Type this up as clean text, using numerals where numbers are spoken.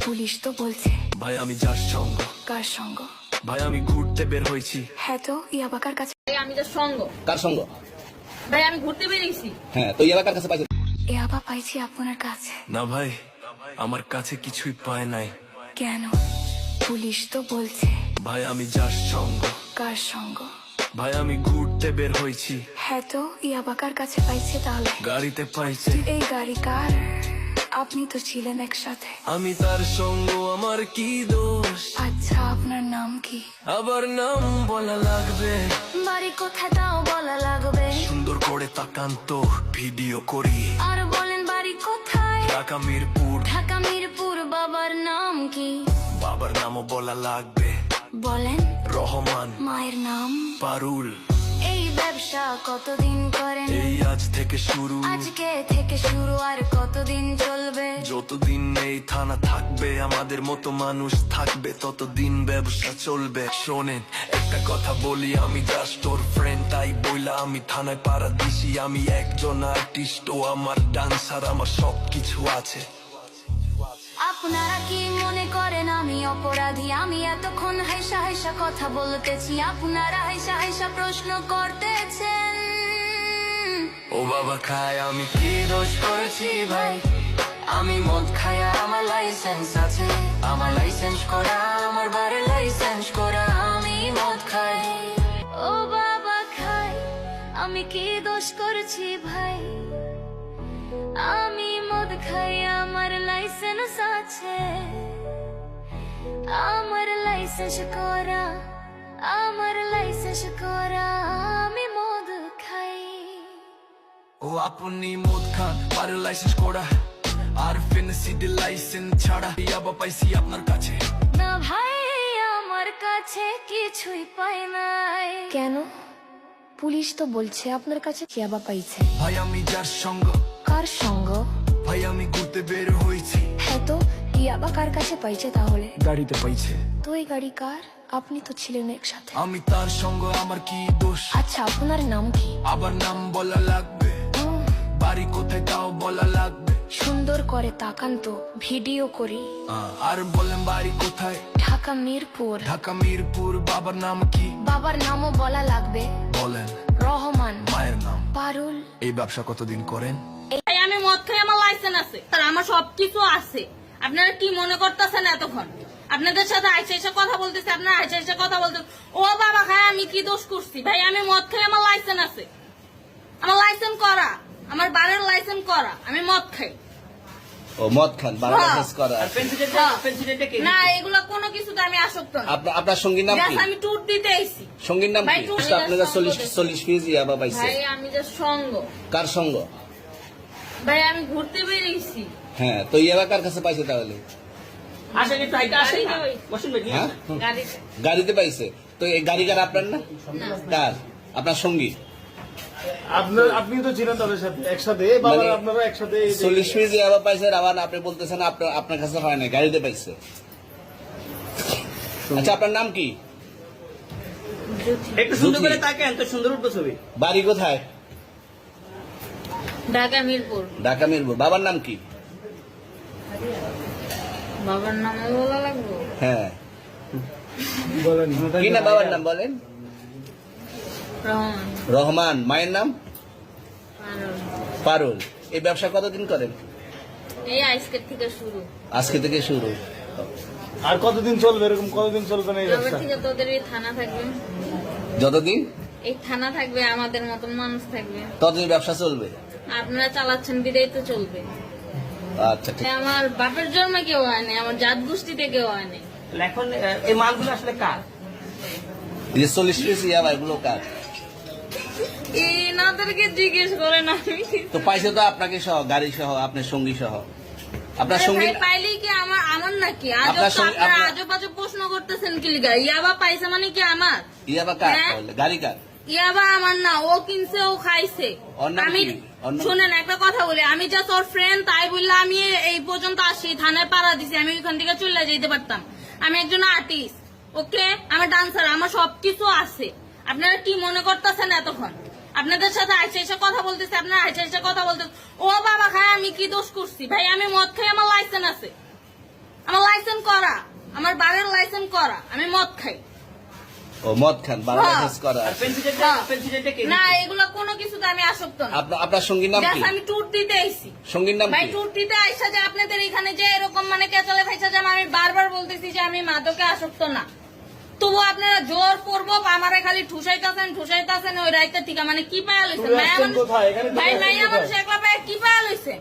Police তো বলছে। ভাই আমি যার সঙ্গ। কার সঙ্গ? ভাই আমি ঘুরতে বের হয়েছি। হ্যাঁ তো ইয়াবা কার কাছে? আমি যার সঙ্গ। কার সঙ্গ? ভাই আমি ঘুরতে বেরিয়েছি। হ্যাঁ, তো ইয়াবা কার কাছে পাইছেন? ইয়াবা পাইছি আপনার কাছে। না ভাই, আমার কাছে কিছুই পায় নাই। কেন? পুলিশ তো বলছে। ভাই আমি যার সঙ্গ। কার সঙ্গ? ভাই আমি ঘুরতে বের হয়েছি। হ্যাঁ তো ইয়াবা কার কাছে পাইছে তাহলে? গাড়িতে পাইছে। এই গাড়ি কার? আপনি তো ছিলেন একসাথে। আমি তার সঙ্গ, আমার কি দোষ? আচ্ছা আপনার নাম কি? আবার নাম বলা লাগবে? বাড়ি কোথায় তাও বলা লাগবে? সুন্দর করে তাকান তো, ভিডিও করি। আর বলেন বাড়ি কোথায়? ঢাকা মিরপুর। ঢাকা মিরপুর। বাবার নাম কি? বাবার নামও বলা লাগবে। বলেন। রহমান। মায়ের নাম? পারুল। এই ব্যবসা কতদিন করেন? এই আজ থেকে শুরু। আজকে থেকে শুরু, আর কতদিন চলবে? যতদিন এই থানা থাকবে, আমাদের মতো মানুষ থাকবে, ততদিন ব্যবসা চলবে। শোনেন একটা কথা বলি, আমি জাস্ট ওর ফ্রেন্ড, তাই বইলা আমি থানায় পাড়া দিছি। আমি একজন আর্টিস্ট, ও আমার ডান্সার, আমার সবকিছু আছে। আপনারা কি মনে করেন আমি অপরাধী? আমি এতক্ষণ হাইসা হাইসা কথা বলতেছি, আপনারা হাইসা হাইসা প্রশ্ন করতেছেন। ও বাবা খায়, আমি কি দোষ করেছি ভাই? আমি মদ খাই, আমার লাইসেন্স আছে। আমার লাইসেন্স করা, আমার বাড়ির লাইসেন্স করা। আমি মদ খাই। ও বাবা খাই, আমি কি দোষ করেছি ভাই? আমি মদ খাই, আমার লাইসেন্স আছে। আমার লাইসেন্স করা, আমার লাইসেন্স করা। আমি মদ খাই। ও আপনি মদ খান, বাড়ির লাইসেন্স করা, আর ফেন্সিডি লাইসেন্স ছাড়া। ইয়াবা পাইছি আপনার কাছে। না ভাই, আমার কাছে কিছুই পাই নাই। কেন? পুলিশ তো বলছে আপনার কাছে ইয়াবা পাইছে। ভাই আমি যার সঙ্গ। কার সঙ্গ? ভাই আমি ঘুরতে বের হয়েছি। হ্যাঁ তো ইয়াবা কার কাছে পাইছে তাহলে? গাড়িতে পাইছে। তো এই গাড়ি কার? আপনি তো ছিলেন একসাথে। আমি তার সঙ্গ, আমার কি দোষ? আচ্ছা আপনার নাম কি? আবার নাম বলা লাগবে? বাড়ি কোথায় তাও বলা লাগবে? সুন্দর করে তাকান তো, ভিডিও করি। আর বলেন বাড়ি কোথায়? ঢাকা মিরপুর। ঢাকা মিরপুর। বাবার নাম কি? বাবার নামও বলা লাগবে। বলেন। রহমান। মায়ের নাম? পারুল। এই ব্যবসা কতদিন করেন? ভাই আমি মদ খাই, আমার লাইসেন্স আছে, আর আমার সবকিছু আছে। আপনারা কি মনে করতেছেন এতক্ষণ? আপনাদের সাথে আইসা এসে কথা বলতেছি, আপনারা আইসা এসে কথা বলতেছেন। ও বাবা খাই, আমি কি দোষ করছি? ভাই আমি মদ খাই, আমার লাইসেন্স আছে। আমার লাইসেন্স করা, আমার বাড়ির লাইসেন্স করা। আমি মদ খাই। ও মদ খান, বারো লাইসেন্স করা। না এগুলো কোনো কিছুতে আমি আসক্ত না। আপনার সঙ্গীর নাম কি? Just আমি ট্যুর দিতে আইছি। সঙ্গীর নাম ভাই, কি? টুর আপনারা সঙ্গ 40 পিস ইয়াবা পাইছে। ভাই আমি যে সঙ্গ। কার সঙ্গ? ভাই আমি ঘুরতে বেরিয়েছি। হ্যাঁ, তো ইয়াবা কার কাছে পাইছে তাহলে? হ্যাঁ, গাড়িতে। গাড়িতে পাইছে। তো এই গাড়ি কার? আপনার না? কার? আপনার সঙ্গী? আপনি তো ছিলেন তাদের সাথে একসাথে, বাবা আপনারা একসাথে 40 পিস ইয়াবা পাইছে, আবার আপনি বলতেছেন আপনার কাছে হয় না, গাড়িতে পাইছে। আচ্ছা আপনার নাম কি? একটু সুন্দর করে তাকেন তো, সুন্দর উঠবে ছবি। বাড়ি কোথায়? ঢাকা মিরপুর। ঢাকা মিরপুর। বাবার নাম কি? বাবার নাম বলা লাগবে? হ্যাঁ, বলেন কি না বাবার নাম বলেন? রহমান। রহমান। মায়ের নাম? পারুল। পারুল। এই ব্যবসা কতদিন করেন? এই আজকের থেকে শুরু। আজকে থেকে শুরু। আর কতদিন চলবে? এরকম কতদিন চলবে না এই এবার ব্যবসা? থেকে তোদের এই থানা থাকবে, যতদিন এই থানা থাকবে, আমাদের মতন মানুষ থাকবে। ততদিন ব্যবসা চলবে। আপনারা চালাচ্ছেন বিদায় তো চলবে। আচ্ছা ঠিক। আমার বাপের জন্মে কেউ হয় নাই, আমার জাত গোষ্ঠীতে কেউ হয় নাই। এখন এই মালগুলো আসলে কার? এই যে 40 পিস ইয়াবা, এগুলো কার? এনাদেরকে জিজ্ঞেস করেন। আমি তো পাইছে তো আপনাকে সহ, গাড়ি সহ, আপনার সঙ্গী সহ। আপনার সঙ্গী ভাই পাইলেই কি আমার নাকি? আপনার সঙ্গে- আপনারা আপনার- আজব আজব প্রশ্ন করতেছেন কি লিগা? ইয়াবা পাইছে মানে কি আমার? ইয়াবা কার হ্যাঁ? তাহলে? গাড়ি কার? ইয়াবা আমার না, ও কিনছে, ও খাইছে। ওর নাম আমি কি? ওর নাম- শুনেন একটা কথা বলি, আমি জাস্ট ওর ফ্রেন্ড, তাই বললে আমি এই পর্যন্ত আসি, থানায় পাড়া দিছি, আমি ওইখান থেকে চলে যেতে পারতাম। আমি একজন আর্টিস্ট, ওকে, আমি ডান্সার, আমার সবকিছু আছে। আপনারা কি মনে করতেছেন এতক্ষণ? আপনাদের সাথে আইসা এসে কথা বলতেছে, আপনারা আইসা এসে কথা বলতেছে। ও বাবা খায়, আমি কি দোষ করছি? ভাই আমি মদ খাই, আমার লাইসেন্স আছে। আমার লাইসেন্স করা, আমার বারের লাইসেন্স করা, আমি মদ খাই। ও মদ খান, বাবা হ্যাঁ। লাইসেন্স করা আর আছে। পেন্সিলটা কে না দিচ্ছে? এগুলো কোনো কিছুতে আমি আসক্ত না। আপনার সঙ্গীর নাম Just কি? আমি ট্যুর দিতে আইছি সঙ্গীর নাম ভাই, কি? ট্যুর দিতে আইসা যে আপনাদের এখানে যে এরকম মানে কেচালে ফাইসা যে আমি বারবার বলতেছি যে আমি মাদকে আসক্ত না, তবু আপনারা জোর করবো আমারে খালি ঠুসাইতাছেন ওই রাইতে থেকে, মানে কি পায়া লইছেন তুমি মায়া আসছেন মানুষ? কোথায়? এখানে ভাই তুমি মাইয়া আসছেন মানুষ কোথায়? একলা পায়ে কি পায়া লইছেন?